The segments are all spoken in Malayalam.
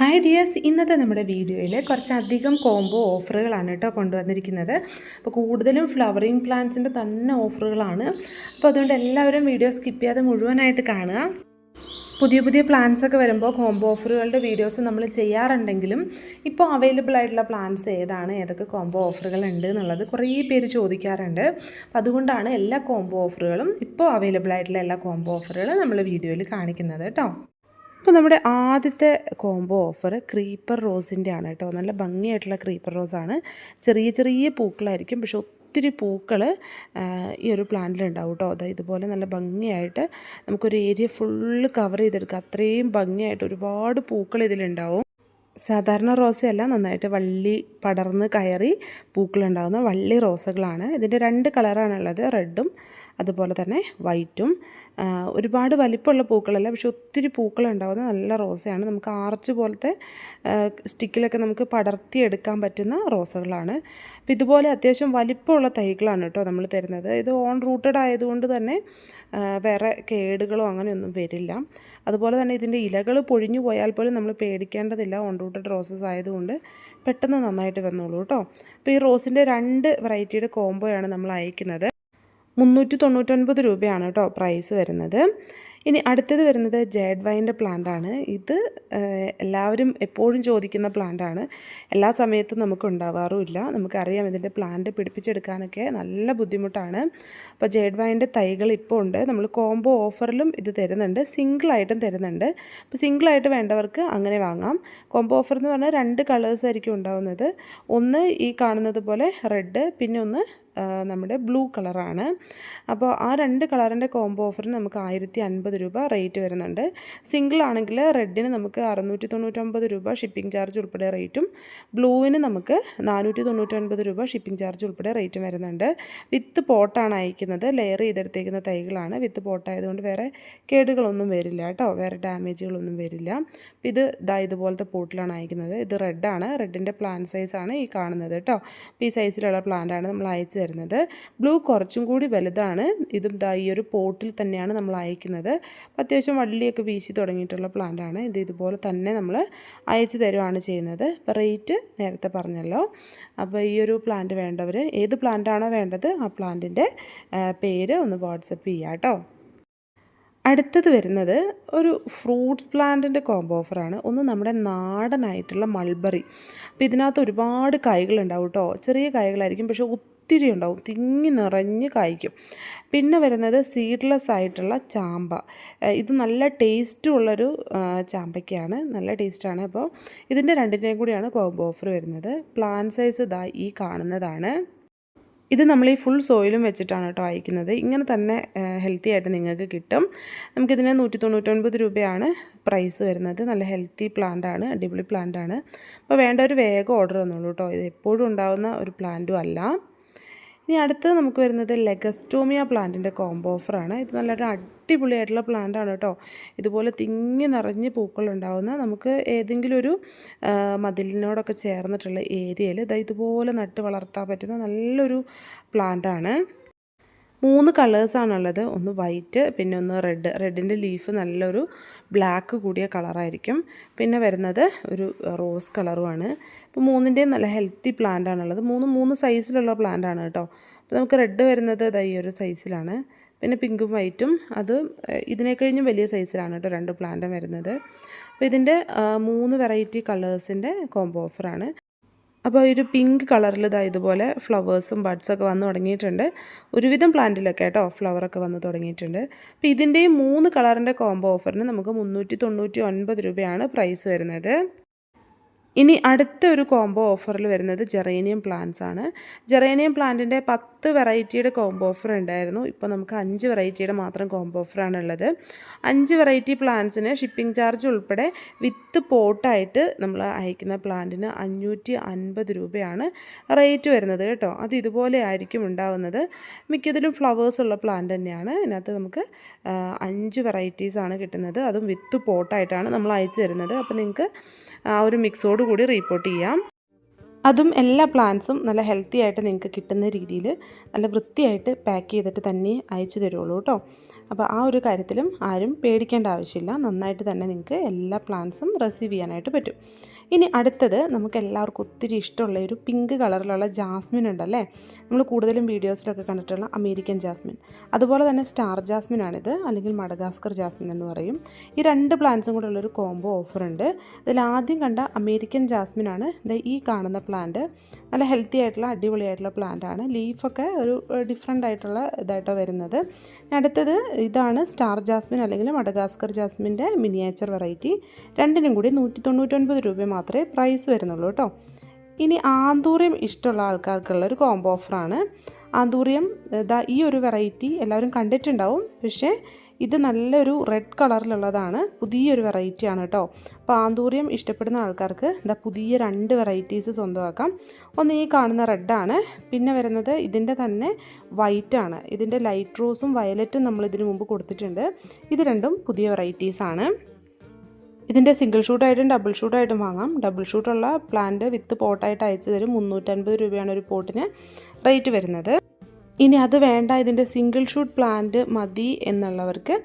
ഹായ് ഡിയേഴ്സ്, ഇന്നത്തെ നമ്മുടെ വീഡിയോയിൽ കുറച്ചധികം കോംബോ ഓഫറുകളാണ് കേട്ടോ കൊണ്ടുവന്നിരിക്കുന്നത്. അപ്പോൾ കൂടുതലും ഫ്ലവറിങ് പ്ലാന്റ്സിൻ്റെ തന്നെ ഓഫറുകളാണ്. അപ്പോൾ അതുകൊണ്ട് എല്ലാവരും വീഡിയോ സ്കിപ്പ് ചെയ്യാതെ മുഴുവനായിട്ട് കാണുക. പുതിയ പുതിയ പ്ലാൻസ് ഒക്കെ വരുമ്പോൾ കോംബോ ഓഫറുകളുടെ വീഡിയോസ് നമ്മൾ ചെയ്യാറുണ്ടെങ്കിലും ഇപ്പോൾ അവൈലബിൾ ആയിട്ടുള്ള പ്ലാൻസ് ഏതാണ്, ഏതൊക്കെ കോംബോ ഓഫറുകൾ ഉണ്ട് എന്നുള്ളത് കുറേ പേര് ചോദിക്കാറുണ്ട്. അപ്പോൾ അതുകൊണ്ടാണ് എല്ലാ കോംബോ ഓഫറുകളും ഇപ്പോൾ അവൈലബിൾ ആയിട്ടുള്ള എല്ലാ കോംബോ ഓഫറുകളും നമ്മൾ വീഡിയോയിൽ കാണിക്കുന്നത് കേട്ടോ. അപ്പോൾ നമ്മുടെ ആദ്യത്തെ കോംബോ ഓഫർ ക്രീപ്പർ റോസിൻ്റെ ആണ് കേട്ടോ. നല്ല ഭംഗിയായിട്ടുള്ള ക്രീപ്പർ റോസാണ്. ചെറിയ ചെറിയ പൂക്കളായിരിക്കും, പക്ഷെ ഒത്തിരി പൂക്കൾ ഈ ഒരു പ്ലാന്റിലുണ്ടാവും കേട്ടോ. അതായത് ഇതുപോലെ നല്ല ഭംഗിയായിട്ട് നമുക്കൊരു ഏരിയ ഫുള്ള് കവർ ചെയ്തെടുക്കാം. അത്രയും ഭംഗിയായിട്ട് ഒരുപാട് പൂക്കൾ ഇതിലുണ്ടാവും. സാധാരണ റോസയല്ല, നന്നായിട്ട് വള്ളി പടർന്ന് കയറി പൂക്കളുണ്ടാകുന്ന വള്ളി റോസകളാണ്. ഇതിൻ്റെ 2 കളറാണുള്ളത്, റെഡും അതുപോലെ തന്നെ വൈറ്റും. ഒരുപാട് വലിപ്പമുള്ള പൂക്കളല്ല, പക്ഷെ ഒത്തിരി പൂക്കളുണ്ടാകുന്ന നല്ല റോസയാണ്. നമുക്ക് ആർച്ച് പോലത്തെ സ്റ്റിക്കിലൊക്കെ നമുക്ക് പടർത്തിയെടുക്കാൻ പറ്റുന്ന റോസകളാണ്. അപ്പോൾ ഇതുപോലെ അത്യാവശ്യം വലിപ്പമുള്ള തൈകളാണ് കേട്ടോ നമ്മൾ തരുന്നത്. ഇത് ഓൺ റൂട്ടഡ് ആയതുകൊണ്ട് തന്നെ വേറെ കേടുകളോ അങ്ങനെയൊന്നും വരില്ല. അതുപോലെ തന്നെ ഇതിൻ്റെ ഇലകൾ പൊഴിഞ്ഞു പോയാൽ പോലും നമ്മൾ പേടിക്കേണ്ടതില്ല. ഓൺ റൂട്ടഡ് റോസസ് ആയതുകൊണ്ട് പെട്ടെന്ന് നന്നായിട്ട് വന്നോളൂ കേട്ടോ. അപ്പോൾ ഈ റോസിൻ്റെ 2 വെറൈറ്റിയുടെ കോംബോയാണ് നമ്മൾ അയക്കുന്നത്. 399 രൂപയാണ് കേട്ടോ പ്രൈസ് വരുന്നത്. ഇനി അടുത്തത് വരുന്നത് ജേഡ് വൈൻ്റെ പ്ലാന്റാണ്. ഇത് എല്ലാവരും എപ്പോഴും ചോദിക്കുന്ന പ്ലാന്റാണ്. എല്ലാ സമയത്തും നമുക്ക് ഉണ്ടാവാറുമില്ല. നമുക്കറിയാം ഇതിൻ്റെ പ്ലാന്റ് പിടിപ്പിച്ചെടുക്കാനൊക്കെ നല്ല ബുദ്ധിമുട്ടാണ്. അപ്പോൾ ജേഡ് വൈൻ്റെ തൈകൾ ഇപ്പോൾ ഉണ്ട്. നമ്മൾ കോംബോ ഓഫറിലും ഇത് തരുന്നുണ്ട്, സിംഗിളായിട്ടും തരുന്നുണ്ട്. അപ്പോൾ സിംഗിളായിട്ട് വേണ്ടവർക്ക് അങ്ങനെ വാങ്ങാം. കോംബോ ഓഫർ എന്ന് പറഞ്ഞാൽ 2 കളേഴ്സ് ആയിരിക്കും ഉണ്ടാവുന്നത്. ഒന്ന് ഈ കാണുന്നത് പോലെ റെഡ്, പിന്നെ ഒന്ന് നമ്മുടെ ബ്ലൂ കളറാണ്. അപ്പോൾ ആ 2 കളറിൻ്റെ കോംബോ ഓഫറിന് നമുക്ക് 1050 രൂപ റേറ്റ് വരുന്നുണ്ട്. സിംഗിൾ ആണെങ്കിൽ റെഡിന് നമുക്ക് 699 രൂപ ഷിപ്പിംഗ് ചാർജ് ഉൾപ്പെടെ റേറ്റും, ബ്ലൂവിന് നമുക്ക് 499 രൂപ ഷിപ്പിംഗ് ചാർജ് ഉൾപ്പെടെ റേറ്റും വരുന്നുണ്ട്. വിത്ത് പോട്ടാണ് അയക്കുന്നത്, ലെയർ ചെയ്തെടുത്തേക്കുന്ന തൈകളാണ്. വിത്ത് പോട്ടായതുകൊണ്ട് വേറെ കേടുകളൊന്നും വരില്ല കേട്ടോ, വേറെ ഡാമേജുകളൊന്നും വരില്ല. ഇത് ഇതുപോലത്തെ പോട്ടിലാണ് അയക്കുന്നത്. ഇത് റെഡാണ്, റെഡിൻ്റെ പ്ലാന്റ് സൈസാണ് ഈ കാണുന്നത് കേട്ടോ. ഈ സൈസിലുള്ള പ്ലാന്റാണ് നമ്മൾ അയച്ചു തരുന്നത്. ബ്ലൂ കുറച്ചും കൂടി വലുതാണ്. ഇതും ഈ ഒരു പോട്ടിൽ തന്നെയാണ് നമ്മൾ അയക്കുന്നത്. അത്യാവശ്യം വള്ളിയൊക്കെ വീശി തുടങ്ങിയിട്ടുള്ള പ്ലാന്റാണ്. ഇതുപോലെ തന്നെ നമ്മൾ അയച്ചു തരുവാണ് ചെയ്യുന്നത്. അപ്പോൾ റേറ്റ് നേരത്തെ പറഞ്ഞല്ലോ. അപ്പോൾ ഈ ഒരു പ്ലാന്റ് വേണ്ടവർ ഏത് പ്ലാന്റാണോ വേണ്ടത് ആ പ്ലാന്റിൻ്റെ പേര് ഒന്ന് വാട്സപ്പ് ചെയ്യാം കേട്ടോ. അടുത്തത് വരുന്നത് ഒരു ഫ്രൂട്ട്സ് പ്ലാന്റിൻ്റെ കോംബോ ഓഫറാണ്. ഒന്ന് നമ്മുടെ നാടനായിട്ടുള്ള മൾബറി. അപ്പോൾ ഇതിനകത്ത് ഒരുപാട് കായ്കളുണ്ടാവും കേട്ടോ. ചെറിയ കായ്കളായിരിക്കും, പക്ഷേ ഒത്തിരി ഉണ്ടാവും, തിങ്ങി നിറഞ്ഞ് കായ്ക്കും. പിന്നെ വരുന്നത് സീഡ്ലെസ് ആയിട്ടുള്ള ചാമ്പ. ഇത് നല്ല ടേസ്റ്റും ഉള്ളൊരു ചാമ്പയ്ക്കാണ്, നല്ല ടേസ്റ്റാണ്. അപ്പോൾ ഇതിൻ്റെ 2ൻ്റെയും കൂടിയാണ് കോംബോ ഓഫർ വരുന്നത്. പ്ലാന്റ് സൈസ് ഈ കാണുന്നതാണ്. ഇത് നമ്മൾ ഈ ഫുൾ സോയിലും വെച്ചിട്ടാണ് കേട്ടോ അയക്കുന്നത്. ഇങ്ങനെ തന്നെ ഹെൽത്തി ആയിട്ട് നിങ്ങൾക്ക് കിട്ടും. നമുക്കിതിന് 199 രൂപയാണ് പ്രൈസ് വരുന്നത്. നല്ല ഹെൽത്തി പ്ലാന്റാണ്, അടിപൊളി പ്ലാന്റാണ്. അപ്പോൾ വേണ്ടവർ വേഗം ഓർഡർ തന്നോളൂ കേട്ടോ. ഇത് എപ്പോഴും ഉണ്ടാകുന്ന ഒരു പ്ലാന്റും അല്ല. ഇനി അടുത്തത് നമുക്ക് വരുന്നത് ലെഗസ്റ്റോമിയ പ്ലാന്റിൻ്റെ കോംബോ ഓഫറാണ്. ഇത് നല്ലൊരു അടിപൊളിയായിട്ടുള്ള പ്ലാന്റാണ് കേട്ടോ. ഇതുപോലെ തിങ്ങി നിറഞ്ഞ് പൂക്കളുണ്ടാകുന്ന, നമുക്ക് ഏതെങ്കിലും ഒരു മതിലിനോടൊക്കെ ചേർന്നിട്ടുള്ള ഏരിയയിൽ ഇതുപോലെ നട്ട് വളർത്താൻ പറ്റുന്ന നല്ലൊരു പ്ലാന്റാണ്. 3 കളേഴ്സാണുള്ളത്. ഒന്ന് വൈറ്റ്, പിന്നെ ഒന്ന് റെഡ്. റെഡിൻ്റെ ലീഫ് നല്ലൊരു ബ്ലാക്ക് കൂടിയ കളറായിരിക്കും. പിന്നെ വരുന്നത് ഒരു റോസ് കളറുമാണ്. ഇപ്പോൾ 3ൻ്റെയും നല്ല ഹെൽത്തി പ്ലാന്റാണുള്ളത്. 3 സൈസിലുള്ള പ്ലാന്റാണ് കേട്ടോ. അപ്പോൾ നമുക്ക് റെഡ് വരുന്നത് ഈ ഒരു സൈസിലാണ്. പിന്നെ പിങ്കും വൈറ്റും അത് ഇതിനെ കഴിഞ്ഞും വലിയ സൈസിലാണ് കേട്ടോ 2 പ്ലാന്റും വരുന്നത്. അപ്പോൾ ഇതിൻ്റെ 3 വെറൈറ്റി കളേഴ്സിൻ്റെ കോംബോ ഓഫറാണ്. അപ്പോൾ ഒരു പിങ്ക് കളറിൽ ഇതുപോലെ ഫ്ലവേഴ്സും ബഡ്സൊക്കെ വന്ന് തുടങ്ങിയിട്ടുണ്ട്. ഒരുവിധം പ്ലാന്റിലൊക്കെ കേട്ടോ ഫ്ലവറൊക്കെ വന്ന് തുടങ്ങിയിട്ടുണ്ട്. അപ്പോൾ ഇതിൻ്റെയും 3 കളറിൻ്റെ കോംബോ ഓഫറിന് നമുക്ക് 399 രൂപയാണ് പ്രൈസ് വരുന്നത്. ഇനി അടുത്ത ഒരു കോംബോ ഓഫറിൽ വരുന്നത് ജെറേനിയം പ്ലാന്റ്സ് ആണ്. ജെറേനിയം പ്ലാന്റിൻ്റെ 10 വെറൈറ്റിയുടെ കോംബോ ഓഫർ ഉണ്ടായിരുന്നു. ഇപ്പോൾ നമുക്ക് 5 വെറൈറ്റിയുടെ മാത്രം കോംബോ ഓഫറാണ് ഉള്ളത്. 5 വെറൈറ്റി പ്ലാന്റ്സിന് ഷിപ്പിംഗ് ചാർജ് ഉൾപ്പെടെ വിത്ത് പോട്ടായിട്ട് നമ്മൾ അയക്കുന്ന പ്ലാന്റിന് 550 രൂപയാണ് റേറ്റ് വരുന്നത് കേട്ടോ. അത് ഇതുപോലെ ആയിരിക്കും ഉണ്ടാവുന്നത്. മിക്കതിലും ഫ്ലവേഴ്സ് ഉള്ള പ്ലാന്റ് തന്നെയാണ്. ഇതിനകത്ത് നമുക്ക് 5 വെറൈറ്റീസാണ് കിട്ടുന്നത്. അതും വിത്ത് പോട്ടായിട്ടാണ് നമ്മൾ അയച്ചു തരുന്നത്. അപ്പോൾ നിങ്ങൾക്ക് ആ ഒരു മിക്സോട് കൂടി റിപ്പോർട്ട് ചെയ്യാം. അതും എല്ലാ പ്ലാന്റ്സും നല്ല ഹെൽത്തി ആയിട്ട് നിങ്ങൾക്ക് കിട്ടുന്ന രീതിയിൽ നല്ല വൃത്തിയായിട്ട് പാക്ക് ചെയ്തിട്ട് തന്നെ അയച്ചു തരുള്ളൂ കേട്ടോ. അപ്പോൾ ആ ഒരു കാര്യത്തിലും ആരും പേടിക്കേണ്ട ആവശ്യമില്ല. നന്നായിട്ട് തന്നെ നിങ്ങൾക്ക് എല്ലാ പ്ലാന്റ്സും റിസീവ് ചെയ്യാനായിട്ട് പറ്റും. ഇനി അടുത്തത് നമുക്ക് എല്ലാവർക്കും ഒത്തിരി ഇഷ്ടമുള്ള ഒരു പിങ്ക് കളറിലുള്ള ജാസ്മിൻ ഉണ്ടല്ലേ, നമ്മൾ കൂടുതലും വീഡിയോസിലൊക്കെ കണ്ടിട്ടുള്ള അമേരിക്കൻ ജാസ്മിൻ, അതുപോലെ തന്നെ സ്റ്റാർ ജാസ്മിൻ ആണിത്, അല്ലെങ്കിൽ മഡഗാസ്കർ ജാസ്മിൻ എന്ന് പറയും. ഈ രണ്ട് പ്ലാന്റ്സും കൂടെ ഉള്ളൊരു കോംബോ ഓഫർ ഉണ്ട്. അതിൽ ആദ്യം കണ്ട അമേരിക്കൻ ജാസ്മിൻ ആണ് ഈ കാണുന്ന പ്ലാന്റ്. നല്ല ഹെൽത്തി ആയിട്ടുള്ള അടിപൊളിയായിട്ടുള്ള പ്ലാന്റ് ആണ്. ലീഫൊക്കെ ഒരു ഡിഫറെൻ്റ് ആയിട്ടുള്ള ഇതായിട്ടോ വരുന്നത്. അടുത്തത് ഇതാണ് സ്റ്റാർ ജാസ്മിൻ അല്ലെങ്കിൽ മഡഗാസ്കർ ജാസ്മിൻ്റെ മിനിയേച്ചർ വെറൈറ്റി. രണ്ടിനും കൂടി 199 രൂപ മാത്രമേ പ്രൈസ് വരുന്നുള്ളൂ കേട്ടോ. ഇനി ആന്തൂറിയം ഇഷ്ടമുള്ള ആൾക്കാർക്കുള്ള ഒരു കോംബോ ഓഫറാണ്. ആന്തൂറിയം ഈ ഒരു വെറൈറ്റി എല്ലാവരും കണ്ടിട്ടുണ്ടാവും, പക്ഷേ ഇത് നല്ലൊരു റെഡ് കളറിലുള്ളതാണ്. പുതിയൊരു വെറൈറ്റിയാണ് കേട്ടോ. അപ്പോൾ ആന്തൂറിയം ഇഷ്ടപ്പെടുന്ന ആൾക്കാർക്ക് പുതിയ 2 വെറൈറ്റീസ് സ്വന്തമാക്കാം. ഒന്ന് ഈ കാണുന്ന റെഡാണ്, പിന്നെ വരുന്നത് ഇതിൻ്റെ തന്നെ വൈറ്റാണ്. ഇതിൻ്റെ ലൈറ്റ് റോസും വയലറ്റും നമ്മൾ ഇതിനു മുമ്പ് കൊടുത്തിട്ടുണ്ട്. ഇത് രണ്ടും പുതിയ വെറൈറ്റീസാണ്. ഇതിൻ്റെ സിംഗിൾ ഷൂട്ടായിട്ടും ഡബിൾ ഷൂട്ടായിട്ടും വാങ്ങാം. ഡബിൾ ഷൂട്ടുള്ള പ്ലാന്റ് വിത്ത് പോട്ടായിട്ട് അയച്ചു തരും. 350 രൂപയാണ് ഒരു പോട്ടിന് റേറ്റ് വരുന്നത്. ഇനി അത് വേണ്ട, ഇതിൻ്റെ സിംഗിൾ ഷൂട്ട് പ്ലാന്റ് മതി എന്നുള്ളവർക്ക്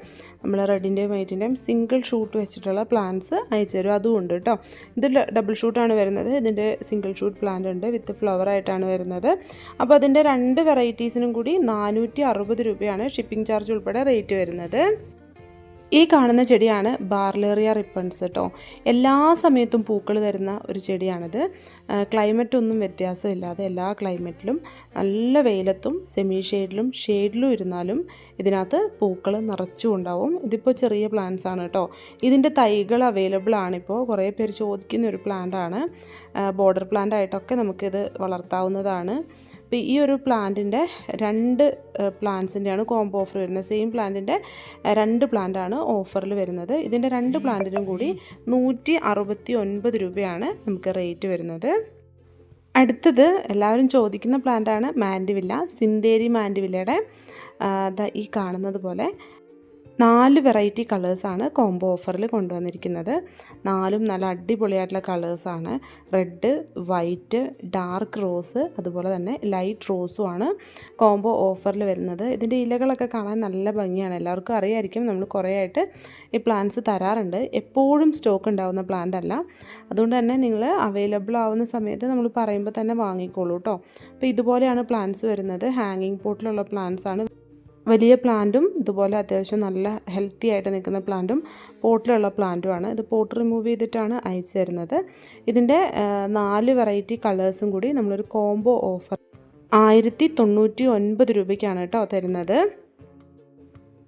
നമ്മൾ റെഡിൻ്റെയും വൈറ്റിൻ്റെയും സിംഗിൾ ഷൂട്ട് വെച്ചിട്ടുള്ള പ്ലാന്റ്സ് അയച്ചു തരും. അതും ഉണ്ട് കേട്ടോ. ഇത് ഡബിൾ ഷൂട്ടാണ് വരുന്നത്. ഇതിൻ്റെ സിംഗിൾ ഷൂട്ട് പ്ലാന്റ് ഉണ്ട്, വിത്ത് ഫ്ലവർ ആയിട്ടാണ് വരുന്നത്. അപ്പോൾ അതിൻ്റെ 2 വെറൈറ്റീസിനും കൂടി 460 രൂപയാണ് ഷിപ്പിംഗ് ചാർജ് ഉൾപ്പെടെ റേറ്റ് വരുന്നത്. ഈ കാണുന്ന ചെടിയാണ് ബാർലേറിയ റിപ്പൺസ് കേട്ടോ. എല്ലാ സമയത്തും പൂക്കൾ തരുന്ന ഒരു ചെടിയാണിത്. ക്ലൈമറ്റൊന്നും വ്യത്യാസമില്ലാതെ എല്ലാ ക്ലൈമറ്റിലും നല്ല വെയിലത്തും സെമി ഷെയ്ഡിലും ഇരുന്നാലും ഇതിനകത്ത് പൂക്കൾ നിറച്ചും ഉണ്ടാവും. ഇതിപ്പോൾ ചെറിയ പ്ലാന്റ്സ് ആണ് കേട്ടോ. ഇതിൻ്റെ തൈകൾ അവൈലബിൾ ആണിപ്പോൾ. കുറേ പേര് ചോദിക്കുന്ന ഒരു പ്ലാന്റ് ആണ്. ബോർഡർ പ്ലാന്റ് ആയിട്ടൊക്കെ നമുക്കിത് വളർത്താവുന്നതാണ്. അപ്പോൾ ഈ ഒരു പ്ലാന്റിൻ്റെ 2 പ്ലാന്റ്സിൻ്റെയാണ് കോംബോ ഓഫർ വരുന്നത്. സെയിം പ്ലാന്റിൻ്റെ 2 പ്ലാന്റാണ് ഓഫറിൽ വരുന്നത്. ഇതിൻ്റെ 2 പ്ലാന്റിനും കൂടി 169 രൂപയാണ് നമുക്ക് റേറ്റ് വരുന്നത്. അടുത്തത് എല്ലാവരും ചോദിക്കുന്ന പ്ലാന്റാണ് മാൻഡിവില്ല. സിന്തേരി മാൻഡിവില്ലയുടെ ഈ കാണുന്നത് പോലെ 4 വെറൈറ്റി കളേഴ്സാണ് കോംബോ ഓഫറിൽ കൊണ്ടുവന്നിരിക്കുന്നത്. 4ഉം നല്ല അടിപൊളിയായിട്ടുള്ള കളേഴ്സാണ്. റെഡ്, വൈറ്റ്, ഡാർക്ക് റോസ്, അതുപോലെ തന്നെ ലൈറ്റ് റോസും ആണ് കോംബോ ഓഫറിൽ വരുന്നത്. ഇതിൻ്റെ ഇലകളൊക്കെ കാണാൻ നല്ല ഭംഗിയാണ്. എല്ലാവർക്കും അറിയായിരിക്കും, നമ്മൾ കുറേ ആയിട്ട് ഈ പ്ലാന്റ്സ് തരാറുണ്ട്. എപ്പോഴും സ്റ്റോക്ക് ഉണ്ടാവുന്ന പ്ലാന്റ് അല്ല. അതുകൊണ്ട് തന്നെ നിങ്ങൾ അവൈലബിൾ ആവുന്ന സമയത്ത് നമ്മൾ പറയുമ്പോൾ തന്നെ വാങ്ങിക്കോളൂ കേട്ടോ. അപ്പോൾ ഇതുപോലെയാണ് പ്ലാന്റ്സ് വരുന്നത്. ഹാങ്ങിങ് പോട്ടിലുള്ള പ്ലാന്റ്സ് ആണ്. വലിയ പ്ലാന്റും ഇതുപോലെ അത്യാവശ്യം നല്ല ഹെൽത്തി ആയിട്ട് നിൽക്കുന്ന പ്ലാന്റും പോട്ടിലുള്ള പ്ലാന്റുമാണ്. ഇത് പോട്ട് റിമൂവ് ചെയ്തിട്ടാണ് അയച്ചു തരുന്നത്. ഇതിൻ്റെ 4 വെറൈറ്റി കളേഴ്സും കൂടി നമ്മളൊരു കോംബോ ഓഫർ 1099 രൂപയ്ക്കാണ് കേട്ടോ തരുന്നത്.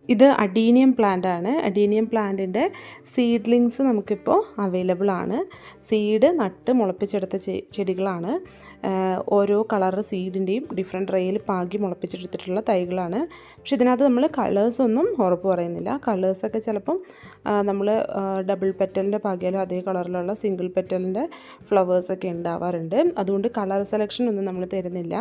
ഇത് അഡീനിയം പ്ലാന്റ് ആണ്. അഡീനിയം പ്ലാന്റിൻ്റെ സീഡ്ലിങ്സ് നമുക്കിപ്പോൾ അവൈലബിൾ ആണ്. സീഡ് നട്ട് മുളപ്പിച്ചെടുത്ത ചെടികളാണ്. ഓരോ കളർ സീഡിൻ്റെയും ഡിഫറെൻറ്റ് റേയിൽ പാകി മുളപ്പിച്ചെടുത്തിട്ടുള്ള തൈകളാണ്. പക്ഷെ ഇതിനകത്ത് നമ്മൾ കളേഴ്സൊന്നും ഉറപ്പ് പറയുന്നില്ല. കളേഴ്സൊക്കെ ചിലപ്പം നമ്മൾ ഡബിൾ പെറ്റലിൻ്റെ പാകിയാലും അതേ കളറിലുള്ള സിംഗിൾ പെറ്റലിൻ്റെ ഫ്ലവേഴ്സൊക്കെ ഉണ്ടാവാറുണ്ട്. അതുകൊണ്ട് കളർ സെലക്ഷൻ ഒന്നും നമ്മൾ തരുന്നില്ല.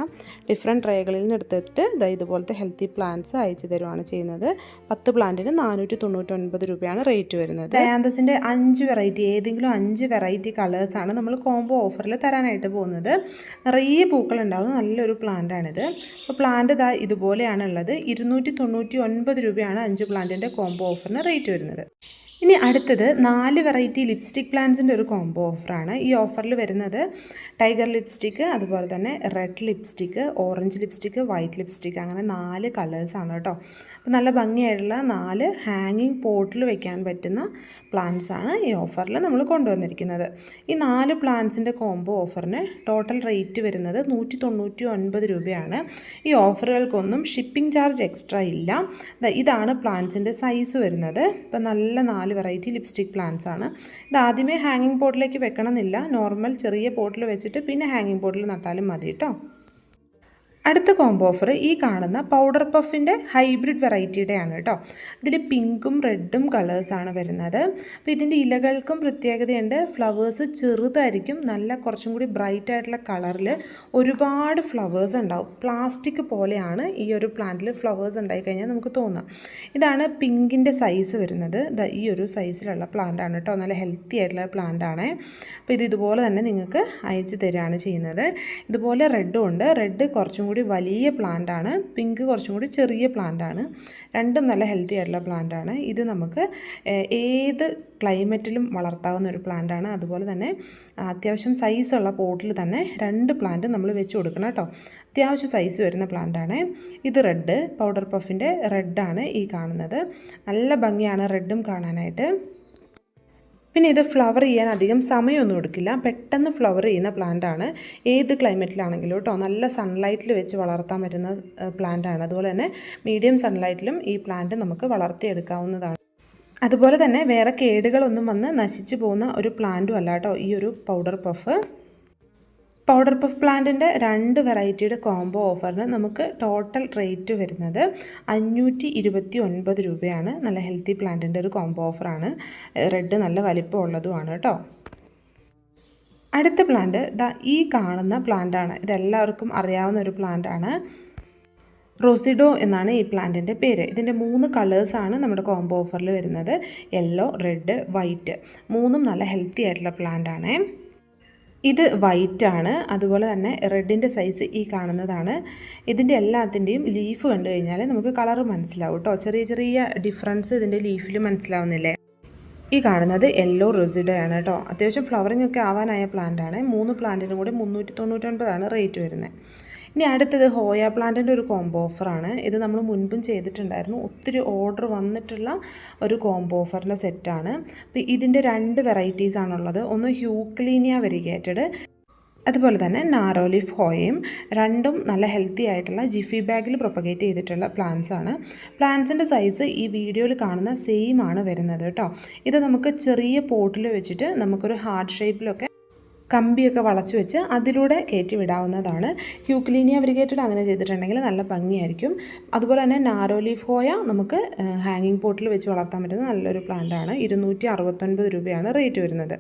ഡിഫറെൻറ്റ് ട്രേകളിൽ നിന്ന് എടുത്തിട്ട് ഇതുപോലത്തെ ഹെൽത്തി പ്ലാന്റ്സ് അയച്ചു തരുവാണ് ചെയ്യുന്നത്. 10 പ്ലാന്റിന് 499 രൂപയാണ് റേറ്റ് വരുന്നത്. ഡയാന്തസിൻ്റെ 5 വെറൈറ്റി, ഏതെങ്കിലും 5 വെറൈറ്റി കളേഴ്സാണ് നമ്മൾ കോംബോ ഓഫറിൽ തരാനായിട്ട് പോകുന്നത്. നിറയെ പൂക്കളുണ്ടാകുന്ന നല്ലൊരു പ്ലാന്റാണിത്. അപ്പോൾ പ്ലാന്റ് ഇതുപോലെയാണ് ഉള്ളത്. 299 രൂപയാണ് 5 പ്ലാന്റിൻ്റെ കോംബോ ഓഫറിന് റേറ്റ് വരുന്നത്. ഇനി അടുത്തത് 4 വെറൈറ്റി ലിപ്സ്റ്റിക് പ്ലാന്റ്സിൻ്റെ ഒരു കോംബോ ഓഫറാണ്. ഈ ഓഫറിൽ വരുന്നത് ടൈഗർ ലിപ്സ്റ്റിക്ക്, അതുപോലെ തന്നെ red lipstick, orange lipstick, white lipstick, അങ്ങനെ 4 കളേഴ്സാണ് കേട്ടോ. അപ്പോൾ നല്ല ഭംഗിയായിട്ടുള്ള 4 ഹാങ്ങിങ് പോട്ടിൽ വെക്കാൻ പറ്റുന്ന പ്ലാന്റ്സാണ് ഈ ഓഫറിൽ നമ്മൾ കൊണ്ടുവന്നിരിക്കുന്നത്. ഈ 4 പ്ലാന്റ്സിൻ്റെ കോംബോ ഓഫറിന് ടോട്ടൽ റേറ്റ് വരുന്നത് 199 രൂപയാണ്. ഈ ഓഫറുകൾക്കൊന്നും ഷിപ്പിംഗ് ചാർജ് എക്സ്ട്രാ ഇല്ല. ഇതാണ് പ്ലാന്റ്സിൻ്റെ സൈസ് വരുന്നത്. ഇപ്പോൾ നല്ല 4 വെറൈറ്റി ലിപ്സ്റ്റിക് പ്ലാന്റ്സ് ആണ്. ഇത് ആദ്യമേ ഹാങ്ങിങ് പോട്ടിലേക്ക് വെക്കണമെന്നില്ല. നോർമൽ ചെറിയ പോട്ടിൽ വെച്ചിട്ട് പിന്നെ ഹാങ്ങിങ് പോട്ടിൽ നട്ടാലും മതി കേട്ടോ. അടുത്ത കോംബോ ഓഫർ ഈ കാണുന്ന പൗഡർ പഫിൻ്റെ ഹൈബ്രിഡ് വെറൈറ്റിയുടെയാണ് കേട്ടോ. ഇതിൽ പിങ്കും റെഡും കളേഴ്സാണ് വരുന്നത്. അപ്പോൾ ഇതിൻ്റെ ഇലകൾക്കും പ്രത്യേകതയുണ്ട്. ഫ്ലവേഴ്സ് ചെറുതായിരിക്കും, നല്ല കുറച്ചും കൂടി ബ്രൈറ്റ് ആയിട്ടുള്ള കളറിൽ ഒരുപാട് ഫ്ലവേഴ്സ് ഉണ്ടാവും. പ്ലാസ്റ്റിക് പോലെയാണ് ഈ ഒരു പ്ലാന്റിൽ ഫ്ലവേഴ്സ് ഉണ്ടായിക്കഴിഞ്ഞാൽ നമുക്ക് തോന്നാം. ഇതാണ് പിങ്കിൻ്റെ സൈസ് വരുന്നത്. ഈ ഒരു സൈസിലുള്ള പ്ലാന്റാണ് കേട്ടോ. നല്ല ഹെൽത്തി ആയിട്ടുള്ള പ്ലാന്റാണ്. അപ്പോൾ ഇതുപോലെ തന്നെ നിങ്ങൾക്ക് അയച്ചു തരികയാണ് ചെയ്യുന്നത്. ഇതുപോലെ റെഡും ഉണ്ട്. റെഡ് കുറച്ചും കൂടി കൂടി വലിയ പ്ലാന്റാണ്, പിങ്ക് കുറച്ചും കൂടി ചെറിയ പ്ലാന്റാണ്. രണ്ടും നല്ല ഹെൽത്തി ആയിട്ടുള്ള പ്ലാന്റാണ്. ഇത് നമുക്ക് ഏത് ക്ലൈമറ്റിലും വളർത്താവുന്ന ഒരു പ്ലാന്റാണ്. അതുപോലെ തന്നെ അത്യാവശ്യം സൈസുള്ള പോട്ടിൽ തന്നെ 2 പ്ലാന്റ് നമ്മൾ വെച്ച് കൊടുക്കണം കേട്ടോ. അത്യാവശ്യം സൈസ് വരുന്ന പ്ലാന്റാണ്. ഇത് റെഡ്, പൗഡർ പഫിൻ്റെ റെഡാണ് ഈ കാണുന്നത്. നല്ല ഭംഗിയാണ് റെഡും കാണാനായിട്ട്. പിന്നെ ഇത് ഫ്ലവർ ചെയ്യാൻ അധികം സമയമൊന്നും എടുക്കില്ല, പെട്ടെന്ന് ഫ്ലവർ ചെയ്യുന്ന പ്ലാന്റാണ്. ഏത് ക്ലൈമറ്റിലാണെങ്കിലും കേട്ടോ, നല്ല സൺലൈറ്റിൽ വെച്ച് വളർത്താൻ പറ്റുന്ന പ്ലാന്റാണ്. അതുപോലെ തന്നെ മീഡിയം സൺലൈറ്റിലും ഈ പ്ലാന്റ് നമുക്ക് വളർത്തിയെടുക്കാവുന്നതാണ്. അതുപോലെ തന്നെ വേറെ കേടുകളൊന്നും വന്ന് നശിച്ചു പോകുന്ന ഒരു പ്ലാന്റും അല്ല കേട്ടോ ഈ ഒരു പൗഡർ പഫ്. പൗഡർ പഫ് പ്ലാന്റിൻ്റെ 2 വെറൈറ്റിയുടെ കോംബോ ഓഫറിന് നമുക്ക് ടോട്ടൽ റേറ്റ് വരുന്നത് 529 രൂപയാണ്. നല്ല ഹെൽത്തി പ്ലാന്റിൻ്റെ ഒരു കോംബോ ഓഫറാണ്. റെഡ് നല്ല വലിപ്പമുള്ളതുമാണ് കേട്ടോ. അടുത്ത പ്ലാന്റ് ഈ കാണുന്ന പ്ലാന്റാണ്. ഇതെല്ലാവർക്കും അറിയാവുന്ന ഒരു പ്ലാന്റാണ്. റോസിഡോ എന്നാണ് ഈ പ്ലാന്റിൻ്റെ പേര്. ഇതിൻ്റെ 3 കളേഴ്സാണ് നമ്മുടെ കോംബോ ഓഫറിൽ വരുന്നത്. Yellow, red, white. 3ഉം നല്ല ഹെൽത്തി ആയിട്ടുള്ള പ്ലാന്റാണ്. ഇത് വൈറ്റ് ആണ്. അതുപോലെ തന്നെ റെഡിൻ്റെ സൈസ് ഈ കാണുന്നതാണ്. ഇതിൻ്റെ എല്ലാത്തിൻ്റെയും ലീഫ് കണ്ടു കഴിഞ്ഞാൽ നമുക്ക് കളറ് മനസ്സിലാവും കേട്ടോ. ചെറിയ ചെറിയ ഡിഫറൻസ് ഇതിൻ്റെ ലീഫിൽ മനസ്സിലാവുന്നില്ലേ? ഈ കാണുന്നത് യെല്ലോ റോസിഡോ ആണ് കേട്ടോ. അത്യാവശ്യം ഫ്ലവറിംഗ് ഒക്കെ ആവാനായ പ്ലാന്റാണ്. 3 പ്ലാന്റിനും കൂടി 399 റേറ്റ് വരുന്നത്. ഇനി അടുത്തത് ഹോയ പ്ലാന്റിൻ്റെ ഒരു കോംബോ ഓഫറാണ്. ഇത് നമ്മൾ മുൻപും ചെയ്തിട്ടുണ്ടായിരുന്നു. ഒത്തിരി ഓർഡർ വന്നിട്ടുള്ള ഒരു കോംബോ ഓഫറിൻ്റെ സെറ്റാണ്. അപ്പോൾ ഇതിൻ്റെ 2 വെറൈറ്റീസ് ആണുള്ളത്. ഒന്ന് ഹ്യൂക്ലീനിയ വെരിഗേറ്റഡ്, അതുപോലെ തന്നെ നാരോ ലീഫ് ഹോയയും. രണ്ടും നല്ല ഹെൽത്തി ആയിട്ടുള്ള ജിഫി ബാഗിൽ പ്രൊപ്പഗേറ്റ് ചെയ്തിട്ടുള്ള പ്ലാന്റ്സ് ആണ്. പ്ലാന്റ്സിൻ്റെ സൈസ് ഈ വീഡിയോയിൽ കാണുന്ന സെയിം ആണ് വരുന്നത് കേട്ടോ. ഇത് നമുക്ക് ചെറിയ പോട്ടിൽ വെച്ചിട്ട് നമുക്കൊരു ഹാർട്ട് ഷേപ്പിലൊക്കെ കമ്പിയൊക്കെ വളച്ച് വെച്ച് അതിലൂടെ കയറ്റി വിടാവുന്നതാണ്. ഹ്യൂക്ലീനിയ വെരിഗേറ്റഡ് അങ്ങനെ ചെയ്തിട്ടുണ്ടെങ്കിൽ നല്ല ഭംഗിയായിരിക്കും. അതുപോലെ തന്നെ നാരോ ലീഫ് ഹോയ നമുക്ക് ഹാങ്ങിങ് പോട്ടിൽ വെച്ച് വളർത്താൻ പറ്റുന്ന നല്ലൊരു പ്ലാന്റാണ്. 269 രൂപയാണ് റേറ്റ് വരുന്നത്.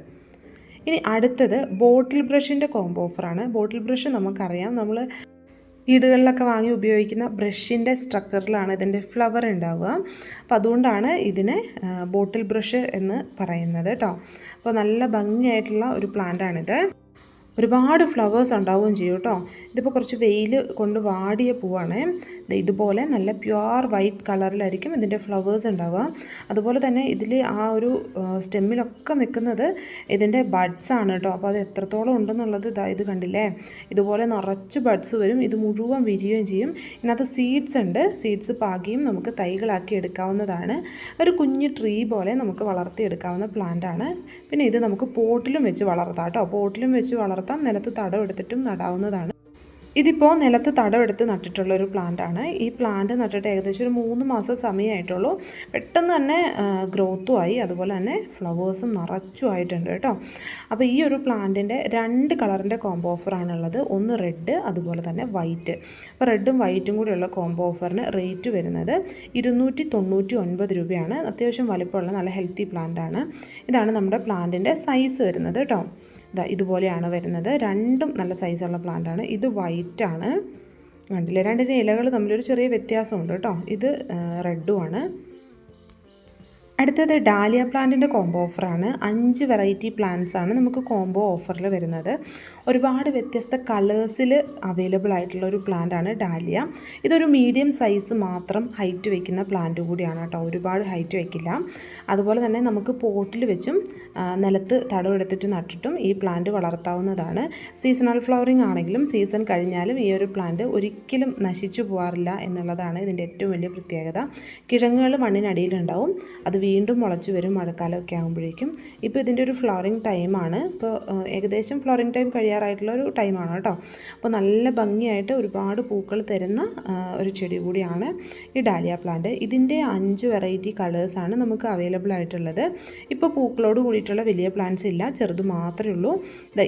ഇനി അടുത്തത് ബോട്ടിൽ ബ്രഷിൻ്റെ കോംബോ ഓഫറാണ്. ബോട്ടിൽ ബ്രഷ് നമുക്കറിയാം, നമ്മൾ വീടുകളിലൊക്കെ വാങ്ങി ഉപയോഗിക്കുന്ന ബ്രഷിൻ്റെ സ്ട്രക്ചറിലാണ് ഇതിൻ്റെ ഫ്ലവർ ഉണ്ടാവുക. അപ്പോൾ അതുകൊണ്ടാണ് ഇതിനെ ബോട്ടിൽ ബ്രഷ് എന്ന് പറയുന്നത് കേട്ടോ. അപ്പോൾ നല്ല ഭംഗിയായിട്ടുള്ള ഒരു പ്ലാന്റാണിത്. ഒരുപാട് ഫ്ലവേഴ്സ് ഉണ്ടാവുകയും ചെയ്യും കേട്ടോ. ഇതിപ്പോൾ കുറച്ച് വെയിൽ കൊണ്ട് വാടിയ പൂവാണ്. ഇതുപോലെ നല്ല പ്യുവർ വൈറ്റ് കളറിലായിരിക്കും ഇതിൻ്റെ ഫ്ലവേഴ്സ് ഉണ്ടാവുക. അതുപോലെ തന്നെ ഇതിൽ ആ ഒരു സ്റ്റെമ്മിലൊക്കെ നിൽക്കുന്നത് ഇതിൻ്റെ ബഡ്സ് ആണ് കേട്ടോ. അപ്പോൾ അത് എത്രത്തോളം ഉണ്ടെന്നുള്ളത് ഇത് കണ്ടില്ലേ, ഇതുപോലെ നിറച്ച് ബഡ്സ് വരും. ഇത് മുഴുവൻ വിരിയുകയും ചെയ്യും. ഇതിനകത്ത് സീഡ്സ് ഉണ്ട്. സീഡ്സ് പാകിയും നമുക്ക് തൈകളാക്കി എടുക്കാവുന്നതാണ്. ഒരു കുഞ്ഞ് ട്രീ പോലെ നമുക്ക് വളർത്തിയെടുക്കാവുന്ന പ്ലാന്റാണ്. പിന്നെ ഇത് നമുക്ക് പോട്ടിലും വെച്ച് വളർത്താം കേട്ടോ. പോട്ടിലും വെച്ച് വളർത്താം, നിലത്ത് തടം എടുത്തിട്ടും നടാവുന്നതാണ്. ഇതിപ്പോൾ നിലത്ത് തടമെടുത്ത് നട്ടിട്ടുള്ളൊരു പ്ലാന്റാണ്. ഈ പ്ലാന്റ് നട്ടിട്ട് ഏകദേശം ഒരു 3 മാസം സമയമായിട്ടുള്ളൂ. പെട്ടെന്ന് തന്നെ ഗ്രോത്തും ആയി, അതുപോലെ തന്നെ ഫ്ലവേഴ്സും നിറച്ചും ആയിട്ടുണ്ട് കേട്ടോ. അപ്പോൾ ഈ ഒരു പ്ലാന്റിൻ്റെ 2 കളറിൻ്റെ കോംബോ ഓഫറാണുള്ളത്. ഒന്ന് റെഡ്, അതുപോലെ തന്നെ വൈറ്റ്. അപ്പോൾ റെഡും വൈറ്റും കൂടിയുള്ള കോംബോ ഓഫറിന് റേറ്റ് വരുന്നത് 299 രൂപയാണ്. അത്യാവശ്യം വലിപ്പമുള്ള നല്ല ഹെൽത്തി പ്ലാന്റാണ്. ഇതാണ് നമ്മുടെ പ്ലാന്റിൻ്റെ സൈസ് വരുന്നത് കേട്ടോ. ഇതുപോലെയാണ് വരുന്നത്. രണ്ടും നല്ല സൈസുള്ള പ്ലാന്റാണ്. ഇത് വൈറ്റാണ്, കണ്ടില്ലേ? രണ്ടിൻ്റെ ഇലകൾ തമ്മിലൊരു ചെറിയ വ്യത്യാസമുണ്ട് കേട്ടോ. ഇത് റെഡുമാണ്. അടുത്തത് ഡാലിയ പ്ലാന്റിൻ്റെ കോംബോ ഓഫറാണ്. 5 വെറൈറ്റി പ്ലാന്റ്സ് ആണ് നമുക്ക് കോംബോ ഓഫറിൽ വരുന്നത്. ഒരുപാട് വ്യത്യസ്ത കളേഴ്സിൽ അവൈലബിൾ ആയിട്ടുള്ള ഒരു പ്ലാന്റാണ് ഡാലിയ. ഇതൊരു മീഡിയം സൈസ് മാത്രം ഹൈറ്റ് വയ്ക്കുന്ന പ്ലാന്റ് കൂടിയാണ് കേട്ടോ. ഒരുപാട് ഹൈറ്റ് വയ്ക്കില്ല. അതുപോലെ തന്നെ നമുക്ക് പോട്ടിൽ വെച്ചും നിലത്ത് തടമെടുത്തിട്ട് നട്ടിട്ടും ഈ പ്ലാന്റ് വളർത്താവുന്നതാണ്. സീസണൽ ഫ്ലവറിങ് ആണെങ്കിലും സീസൺ കഴിഞ്ഞാലും ഈ ഒരു പ്ലാന്റ് ഒരിക്കലും നശിച്ചു പോകാറില്ല എന്നുള്ളതാണ് ഇതിൻ്റെ ഏറ്റവും വലിയ പ്രത്യേകത. കിഴങ്ങുകൾ മണ്ണിനടിയിലുണ്ടാവും, അത് വീണ്ടും മുളച്ച് വരും മഴക്കാലമൊക്കെ ആകുമ്പോഴേക്കും. ഇപ്പോൾ ഇതിൻ്റെ ഒരു ഫ്ലവറിങ് ടൈമാണ്. ഇപ്പോൾ ഏകദേശം ഫ്ലവറിങ് ടൈം കഴിയാറായിട്ടുള്ള ഒരു ടൈമാണ് കേട്ടോ. അപ്പോൾ നല്ല ഭംഗിയായിട്ട് ഒരുപാട് പൂക്കൾ തരുന്ന ഒരു ചെടി കൂടിയാണ് ഈ ഡാലിയ പ്ലാന്റ്. ഇതിൻ്റെ 5 വെറൈറ്റി കളേഴ്സാണ് നമുക്ക് അവൈലബിൾ ആയിട്ടുള്ളത്. ഇപ്പോൾ പൂക്കളോട് കൂടിയിട്ടുള്ള വലിയ പ്ലാന്റ്സ് ഇല്ല, ചെറുത് മാത്രമേ ഉള്ളൂ.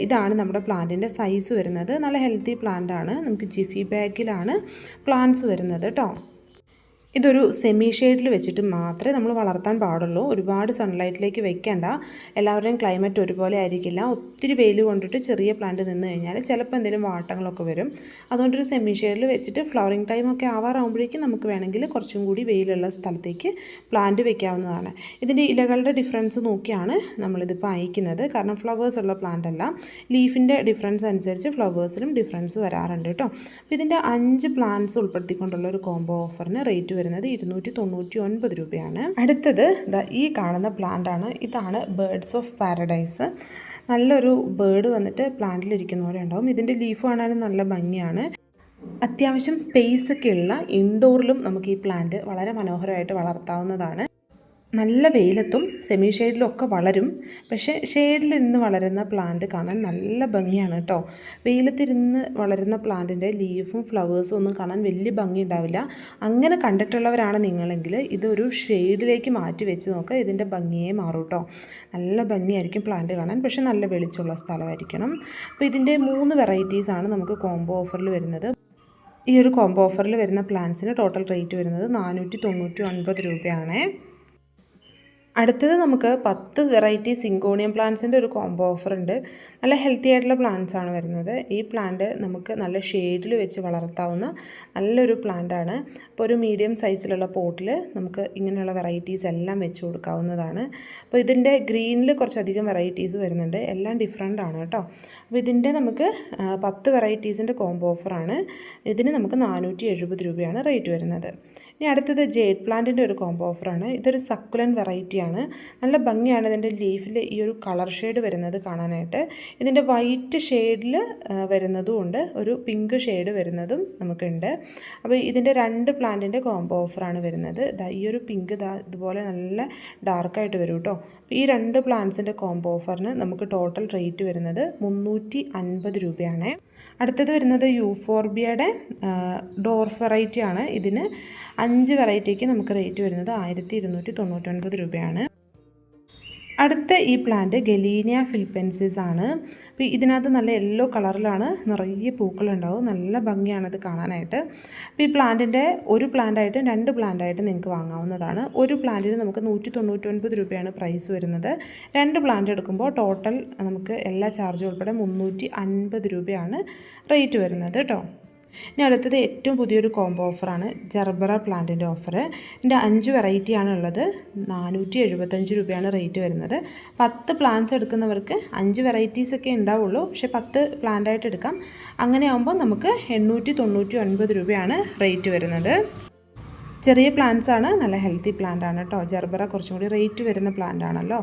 ഇതാണ് നമ്മുടെ പ്ലാന്റിൻ്റെ സൈസ് വരുന്നത്. നല്ല ഹെൽത്തി പ്ലാന്റ് ആണ്. നമുക്ക് ജിഫി ബാഗിലാണ് പ്ലാന്റ്സ് വരുന്നത് കേട്ടോ. ഇതൊരു സെമി ഷെയ്ഡിൽ വെച്ചിട്ട് മാത്രമേ നമ്മൾ വളർത്താൻ പാടുള്ളൂ. ഒരുപാട് സൺലൈറ്റിലേക്ക് വെക്കേണ്ട. എല്ലാവരുടെയും ക്ലൈമറ്റ് ഒരുപോലെ ആയിരിക്കില്ല. ഒത്തിരി വെയിൽ കൊണ്ടിട്ട് ചെറിയ പ്ലാന്റ് നിന്ന് കഴിഞ്ഞാൽ ചിലപ്പോൾ എന്തെങ്കിലും വാട്ടങ്ങളൊക്കെ വരും. അതുകൊണ്ടൊരു സെമി ഷെയ്ഡിൽ വെച്ചിട്ട് ഫ്ലവറിങ് ടൈമൊക്കെ ആവാറാകുമ്പോഴേക്കും നമുക്ക് വേണമെങ്കിൽ കുറച്ചും കൂടി വെയിലുള്ള സ്ഥലത്തേക്ക് പ്ലാന്റ് വെക്കാവുന്നതാണ്. ഇതിൻ്റെ ഇലകളുടെ ഡിഫറൻസ് നോക്കിയാണ് നമ്മളിതിപ്പോൾ അയക്കുന്നത്. കാരണം ഫ്ലവേഴ്സ് ഉള്ള പ്ലാന്റ് അല്ല. ലീഫിൻ്റെ ഡിഫറൻസ് അനുസരിച്ച് ഫ്ലവേഴ്സിലും ഡിഫറൻസ് വരാറുണ്ട് കേട്ടോ. അപ്പോൾ ഇതിൻ്റെ 5 പ്ലാന്റ്സ് ഉൾപ്പെടുത്തിക്കൊണ്ടുള്ള ഒരു കോംബോ ഓഫറിന് റേറ്റ് വരുന്നത് 299 രൂപയാണ്. അടുത്തത് ഈ കാണുന്ന പ്ലാന്റ് ആണ്. ഇതാണ് ബേർഡ്സ് ഓഫ് പാരഡൈസ്. നല്ലൊരു ബേർഡ് വന്നിട്ട് പ്ലാന്റിലിരിക്കുന്ന പോലെ ഉണ്ടാവും. ഇതിൻ്റെ ലീഫ് കാണാനും നല്ല ഭംഗിയാണ്. അത്യാവശ്യം സ്പേസ് ഒക്കെ ഉള്ള ഇൻഡോറിലും നമുക്ക് ഈ പ്ലാന്റ് വളരെ മനോഹരമായിട്ട് വളർത്താവുന്നതാണ്. നല്ല വെയിലത്തും സെമി ഷെയ്ഡിലും ഒക്കെ വളരും. പക്ഷേ ഷെയ്ഡിലിരുന്ന് വളരുന്ന പ്ലാന്റ് കാണാൻ നല്ല ഭംഗിയാണ് കേട്ടോ. വെയിലത്തിരുന്ന് വളരുന്ന പ്ലാന്റിൻ്റെ ലീഫും ഫ്ലവേഴ്സും ഒന്നും കാണാൻ വലിയ ഭംഗി ഉണ്ടാവില്ല. അങ്ങനെ കണ്ടിട്ടുള്ളവരാണ് നിങ്ങളെങ്കിൽ ഇതൊരു ഷെയ്ഡിലേക്ക് മാറ്റി വെച്ച് നോക്കുക. ഇതിൻ്റെ ഭംഗിയെ മാറും കേട്ടോ. നല്ല ഭംഗിയായിരിക്കും പ്ലാന്റ് കാണാൻ. പക്ഷേ നല്ല വെളിച്ചമുള്ള സ്ഥലമായിരിക്കണം. അപ്പോൾ ഇതിൻ്റെ 3 വെറൈറ്റീസാണ് നമുക്ക് കോംബോ ഓഫറിൽ വരുന്നത്. ഈ ഒരു കോംബോ ഓഫറിൽ വരുന്ന പ്ലാന്റ്സിന് ടോട്ടൽ റേറ്റ് വരുന്നത് 499 രൂപയാണ്. അടുത്തത് നമുക്ക് 10 വെറൈറ്റി സിങ്കോണിയം പ്ലാന്റ്സിൻ്റെ ഒരു കോംബോ ഓഫർ ഉണ്ട്. നല്ല ഹെൽത്തി ആയിട്ടുള്ള പ്ലാന്റ്സ് ആണ് വരുന്നത്. ഈ പ്ലാന്റ് നമുക്ക് നല്ല ഷെയ്ഡിൽ വെച്ച് വളർത്താവുന്ന നല്ലൊരു പ്ലാന്റാണ്. അപ്പോൾ ഒരു മീഡിയം സൈസിലുള്ള പോട്ടിൽ നമുക്ക് ഇങ്ങനെയുള്ള വെറൈറ്റീസ് എല്ലാം വെച്ച് കൊടുക്കാവുന്നതാണ്. അപ്പോൾ ഇതിൻ്റെ ഗ്രീനിൽ കുറച്ചധികം വെറൈറ്റീസ് വരുന്നുണ്ട്. എല്ലാം ഡിഫറെൻ്റ് ആണ് കേട്ടോ. അപ്പോൾ ഇതിൻ്റെ നമുക്ക് 10 വെറൈറ്റീസിൻ്റെ കോംബോ ഓഫറാണ്. ഇതിന് നമുക്ക് 470 രൂപയാണ് റേറ്റ് വരുന്നത്. ഇനി അടുത്തത് ജേഡ് പ്ലാന്റിൻ്റെ ഒരു കോംബോ ഓഫറാണ്. ഇതൊരു സക്കുലൻ വെറൈറ്റിയാണ്. നല്ല ഭംഗിയാണ് ഇതിൻ്റെ ലീഫിൽ ഈ ഒരു കളർ ഷെയ്ഡ് വരുന്നത് കാണാനായിട്ട്. ഇതിൻ്റെ വൈറ്റ് ഷെയ്ഡിൽ വരുന്നതും ഉണ്ട്, ഒരു പിങ്ക് ഷെയ്ഡ് വരുന്നതും നമുക്കുണ്ട്. അപ്പോൾ ഇതിൻ്റെ 2 പ്ലാന്റിൻ്റെ കോംബോ ഓഫറാണ് വരുന്നത്. ഈ ഒരു പിങ്ക് ഇതുപോലെ നല്ല ഡാർക്കായിട്ട് വരും കേട്ടോ. ഈ 2 പ്ലാന്റ്സിൻ്റെ കോംബോ ഓഫറിന് നമുക്ക് ടോട്ടൽ റേറ്റ് വരുന്നത് 350 രൂപയാണ്. അടുത്തത് വരുന്നത് യൂഫോർബിയയുടെ ഡോർഫ് വെറൈറ്റി ആണ്. ഇതിന് 5 വെറൈറ്റിക്ക് നമുക്ക് റേറ്റ് വരുന്നത് 1299 രൂപയാണ്. അടുത്ത ഈ പ്ലാന്റ് ഗലീനിയ ഫിലിപ്പൻസിസ് ആണ്. അപ്പോൾ ഇതിനകത്ത് നല്ല യെല്ലോ കളറിലാണ് നിറയെ പൂക്കളുണ്ടാവും. നല്ല ഭംഗിയാണത് കാണാനായിട്ട്. അപ്പോൾ ഈ പ്ലാന്റിൻ്റെ ഒരു പ്ലാന്റായിട്ടും 2 പ്ലാന്റായിട്ടും നിങ്ങൾക്ക് വാങ്ങാവുന്നതാണ്. ഒരു പ്ലാന്റിന് നമുക്ക് 199 രൂപയാണ് പ്രൈസ് വരുന്നത്. 2 പ്ലാന്റ് എടുക്കുമ്പോൾ ടോട്ടൽ നമുക്ക് എല്ലാ ചാർജും ഉൾപ്പെടെ 350 രൂപയാണ് റേറ്റ് വരുന്നത് കേട്ടോ. ഇനി അടുത്തത് ഏറ്റവും പുതിയൊരു കോംബോ ഓഫറാണ് ജർബറ പ്ലാന്റിൻ്റെ ഓഫർ. ഇതിൻ്റെ 5 വെറൈറ്റിയാണ് ഉള്ളത്. 475 രൂപയാണ് റേറ്റ് വരുന്നത്. 10 പ്ലാന്റ്സ് എടുക്കുന്നവർക്ക് 5 വെറൈറ്റീസൊക്കെ ഉണ്ടാവുള്ളൂ. പക്ഷേ 10 പ്ലാന്റായിട്ട് എടുക്കാം. അങ്ങനെ ആകുമ്പോൾ നമുക്ക് 899 രൂപയാണ് റേറ്റ് വരുന്നത്. ചെറിയ പ്ലാന്റ്സ് ആണ്, നല്ല ഹെൽത്തി പ്ലാന്റ് ആണ് കേട്ടോ. ജർബറ കുറച്ചും കൂടി റേറ്റ് വരുന്ന പ്ലാന്റ് ആണല്ലോ.